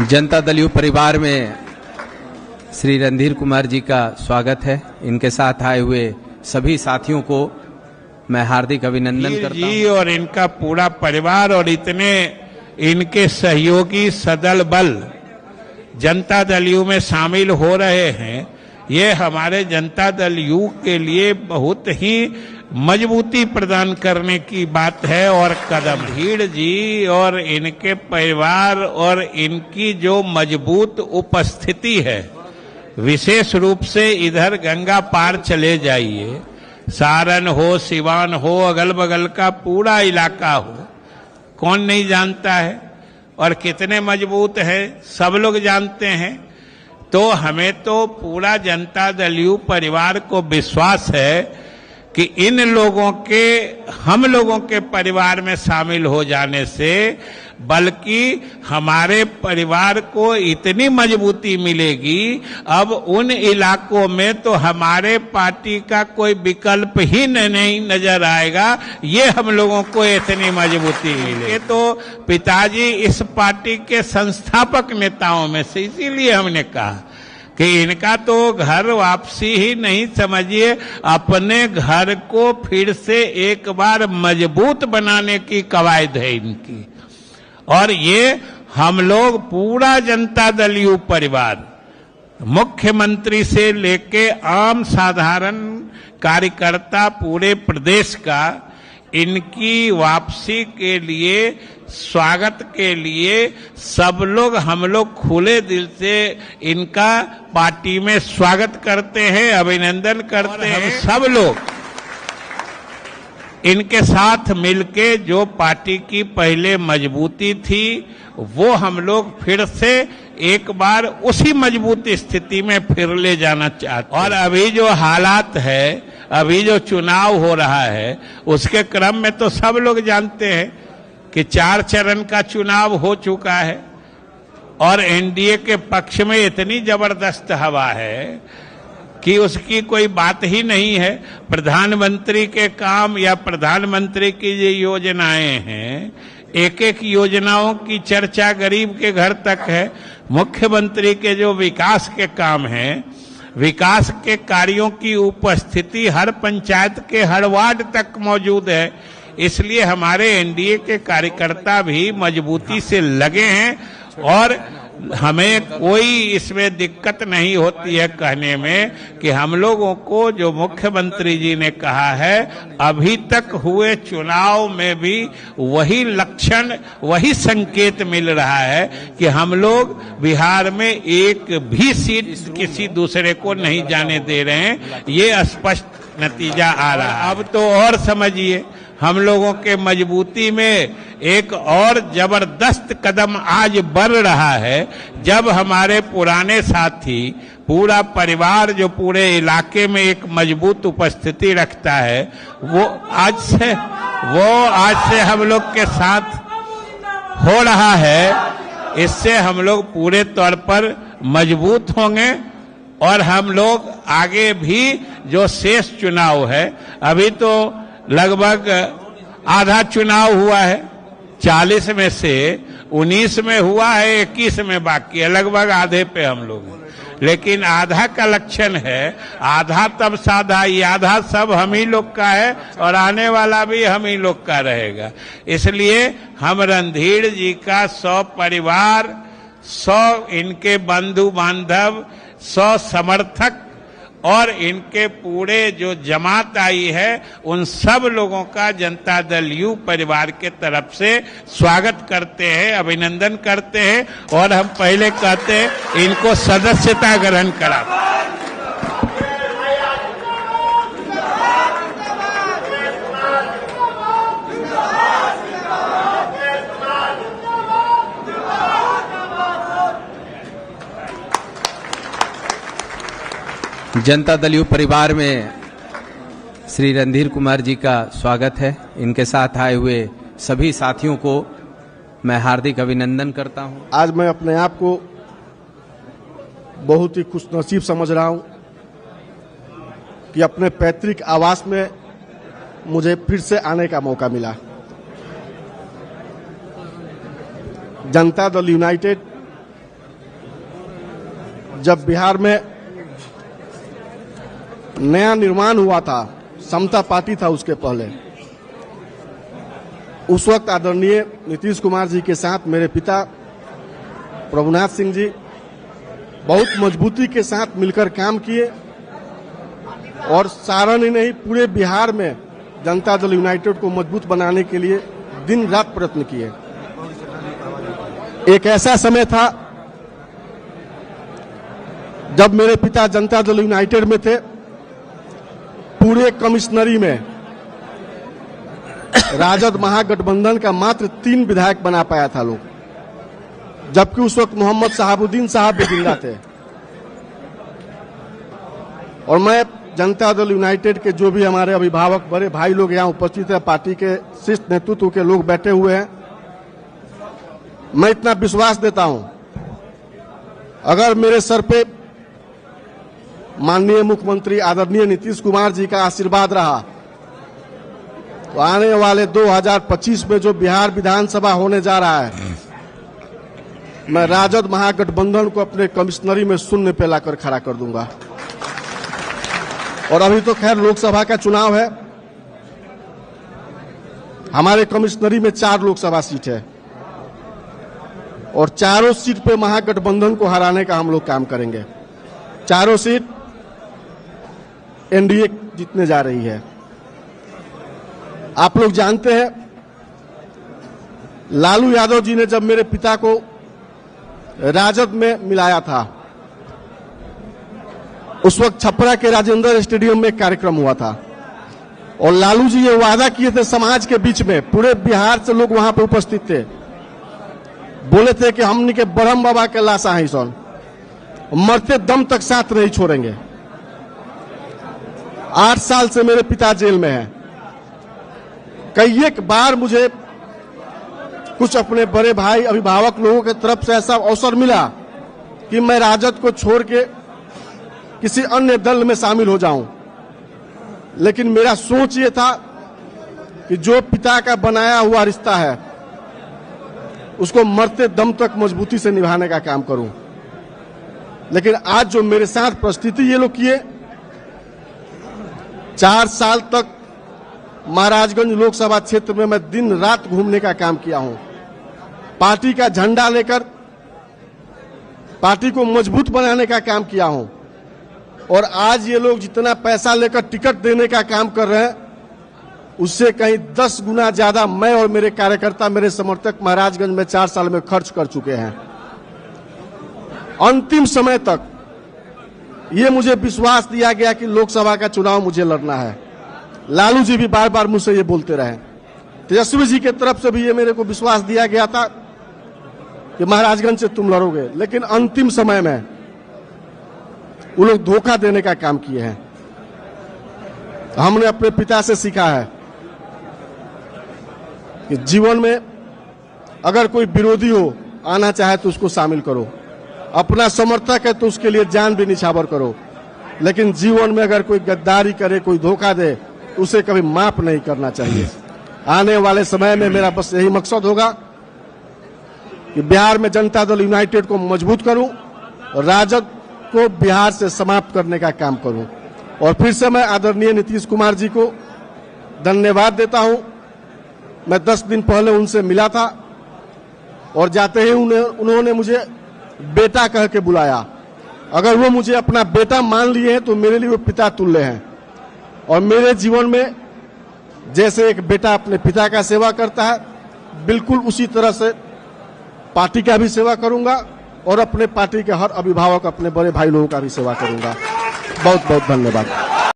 Janata Dal you परिवार में श्री रणधीर कुमार जी का स्वागत है। इनके साथ आए हुए सभी साथियों को मैं हार्दिक अभिनंदन करता हूं। और इनका पूरा परिवार और इतने इनके सहयोगी सदल बल जनता दल यू में शामिल हो रहे हैं, ये हमारे जनता दल यू के लिए बहुत ही मजबूती प्रदान करने की बात है और कदम। भीड़ जी और इनके परिवार और इनकी जो मजबूत उपस्थिति है, विशेष रूप से इधर गंगा पार चले जाइए, सारण हो, सिवान हो, अगल बगल का पूरा इलाका हो, कौन नहीं जानता है और कितने मजबूत है, सब लोग जानते हैं। तो हमें तो पूरा जनता दल यू परिवार को विश्वास है कि इन लोगों के, हम लोगों के परिवार में शामिल हो जाने से बल्कि हमारे परिवार को इतनी मजबूती मिलेगी, अब उन इलाकों में तो हमारे पार्टी का कोई विकल्प ही नहीं नजर आएगा। ये हम लोगों को इतनी मजबूती मिलेगी। ये तो पिताजी इस पार्टी के संस्थापक नेताओं में से, इसीलिए हमने कहा कि इनका तो घर वापसी ही नहीं, समझिए अपने घर को फिर से एक बार मजबूत बनाने की कवायद है इनकी। और ये हम लोग पूरा जनता दल यू परिवार, मुख्यमंत्री से लेके आम साधारण कार्यकर्ता पूरे प्रदेश का, इनकी वापसी के लिए, स्वागत के लिए सब लोग, हम लोग खुले दिल से इनका पार्टी में स्वागत करते हैं, अभिनंदन करते हैं। हम सब लोग इनके साथ मिलके जो पार्टी की पहले मजबूती थी, वो हम लोग फिर से एक बार उसी मजबूत स्थिति में फिर ले जाना चाहते हैं। और अभी जो हालात है, अभी जो चुनाव हो रहा है, उसके क्रम में तो सब लोग जानते हैं कि 4 चरण का चुनाव हो चुका है और एनडीए के पक्ष में इतनी जबरदस्त हवा है कि उसकी कोई बात ही नहीं है। प्रधानमंत्री के काम या प्रधानमंत्री की जो योजनाएं हैं, एक एक योजनाओं की चर्चा गरीब के घर तक है। मुख्यमंत्री के जो विकास के काम हैं, विकास के कार्यों की उपस्थिति हर पंचायत के हर वार्ड तक मौजूद है। इसलिए हमारे एनडीए के कार्यकर्ता भी मजबूती से लगे हैं और हमें कोई इसमें दिक्कत नहीं होती है कहने में कि हम लोगों को जो मुख्यमंत्री जी ने कहा है, अभी तक हुए चुनाव में भी वही लक्षण, वही संकेत मिल रहा है कि हम लोग बिहार में एक भी सीट किसी दूसरे को नहीं जाने दे रहे हैं। ये स्पष्ट नतीजा आ रहा है। अब तो और समझिए, हम लोगों के मजबूती में एक और जबरदस्त कदम आज बढ़ रहा है, जब हमारे पुराने साथी, पूरा परिवार जो पूरे इलाके में एक मजबूत उपस्थिति रखता है, वो आज से हम लोग के साथ हो रहा है। इससे हम लोग पूरे तौर पर मजबूत होंगे और हम लोग आगे भी जो शेष चुनाव है, अभी तो लगभग आधा चुनाव हुआ है, 40 में से 19 में हुआ है, 21 में बाकी है, लगभग आधे पे हम लोग हैं। लेकिन आधा का लक्षण है, आधा तब साधा, ये आधा सब हम ही लोग का है और आने वाला भी हम ही लोग का रहेगा। इसलिए हम रणधीर जी का 100 परिवार, 100 इनके बंधु बांधव, 100 समर्थक और इनके पूरे जो जमात आई है, उन सब लोगों का जनता दल यू परिवार के तरफ से स्वागत करते हैं, अभिनंदन करते हैं और हम पहले कहते हैं इनको सदस्यता ग्रहण कराते हैं। जनता दल यू परिवार में श्री रणधीर कुमार जी का स्वागत है। इनके साथ आए हुए सभी साथियों को मैं हार्दिक अभिनंदन करता हूं। आज मैं अपने आप को बहुत ही खुशनसीब समझ रहा हूं कि अपने पैतृक आवास में मुझे फिर से आने का मौका मिला। जनता दल यूनाइटेड जब बिहार में नया निर्माण हुआ था, समता पार्टी था उसके पहले, उस वक्त आदरणीय नीतीश कुमार जी के साथ मेरे पिता प्रभुनाथ सिंह जी बहुत मजबूती के साथ मिलकर काम किए और सारण ही नहीं पूरे बिहार में जनता दल यूनाइटेड को मजबूत बनाने के लिए दिन रात प्रयत्न किए। एक ऐसा समय था जब मेरे पिता जनता दल यूनाइटेड में थे, पूरे कमिश्नरी में राजद महागठबंधन का मात्र 3 विधायक बना पाया था लोग, जबकि उस वक्त मोहम्मद शहाबुद्दीन साहब भी जिंदा थे। और मैं जनता दल यूनाइटेड के जो भी हमारे अभिभावक बड़े भाई लोग यहाँ उपस्थित है, पार्टी के शीर्ष नेतृत्व के लोग बैठे हुए हैं, मैं इतना विश्वास देता हूं, अगर मेरे सर पे माननीय मुख्यमंत्री आदरणीय नीतीश कुमार जी का आशीर्वाद रहा तो आने वाले 2025 में जो बिहार विधानसभा होने जा रहा है, मैं राजद महागठबंधन को अपने कमिश्नरी में शून्य पे लाकर खड़ा कर दूंगा। और अभी तो खैर लोकसभा का चुनाव है, हमारे कमिश्नरी में 4 लोकसभा सीट है और चारों सीट पे महागठबंधन को हराने का हम लोग काम करेंगे। चारों सीट एनडीए जीतने जा रही है। आप लोग जानते हैं, लालू यादव जी ने जब मेरे पिता को राजद में मिलाया था, उस वक्त छपरा के राजेंद्र स्टेडियम में एक कार्यक्रम हुआ था और लालू जी ये वादा किए थे समाज के बीच में, पूरे बिहार से लोग वहां पर उपस्थित थे, बोले थे कि हमने के ब्रह्म बाबा के लाशा है सोन, मरते दम तक साथ नहीं छोड़ेंगे। 8 साल से मेरे पिता जेल में हैं। कई एक बार मुझे कुछ अपने बड़े भाई अभिभावक लोगों की तरफ से ऐसा अवसर मिला कि मैं राजद को छोड़ के किसी अन्य दल में शामिल हो जाऊं, लेकिन मेरा सोच ये था कि जो पिता का बनाया हुआ रिश्ता है उसको मरते दम तक मजबूती से निभाने का काम करूं। लेकिन आज जो मेरे साथ परिस्थिति ये लोग किए, 4 साल तक महाराजगंज लोकसभा क्षेत्र में मैं दिन रात घूमने का काम किया हूं, पार्टी का झंडा लेकर पार्टी को मजबूत बनाने का काम किया हूं। और आज ये लोग जितना पैसा लेकर टिकट देने का काम कर रहे हैं, उससे कहीं 10 गुना ज्यादा मैं और मेरे कार्यकर्ता, मेरे समर्थक महाराजगंज में 4 साल में खर्च कर चुके हैं। अंतिम समय तक ये मुझे विश्वास दिया गया कि लोकसभा का चुनाव मुझे लड़ना है। लालू जी भी बार बार मुझसे ये बोलते रहे, तेजस्वी जी की तरफ से भी ये मेरे को विश्वास दिया गया था कि महाराजगंज से तुम लड़ोगे, लेकिन अंतिम समय में वो लोग धोखा देने का काम किए हैं। हमने अपने पिता से सीखा है कि जीवन में अगर कोई विरोधी हो, आना चाहे तो उसको शामिल करो, अपना समर्थक है तो उसके लिए जान भी निछावर करो, लेकिन जीवन में अगर कोई गद्दारी करे, कोई धोखा दे, उसे कभी माफ नहीं करना चाहिए। आने वाले समय में मेरा बस यही मकसद होगा कि बिहार में जनता दल यूनाइटेड को मजबूत करूं, राजद को बिहार से समाप्त करने का काम करूं। और फिर से मैं आदरणीय नीतीश कुमार जी को धन्यवाद देता हूं। मैं 10 दिन पहले उनसे मिला था और जाते ही उन्होंने मुझे बेटा कह के बुलाया। अगर वो मुझे अपना बेटा मान लिए हैं तो मेरे लिए वो पिता तुल्य हैं। और मेरे जीवन में जैसे एक बेटा अपने पिता का सेवा करता है, बिल्कुल उसी तरह से पार्टी का भी सेवा करूंगा और अपने पार्टी के हर अभिभावक, अपने बड़े भाई लोगों का भी सेवा करूंगा। बहुत बहुत धन्यवाद।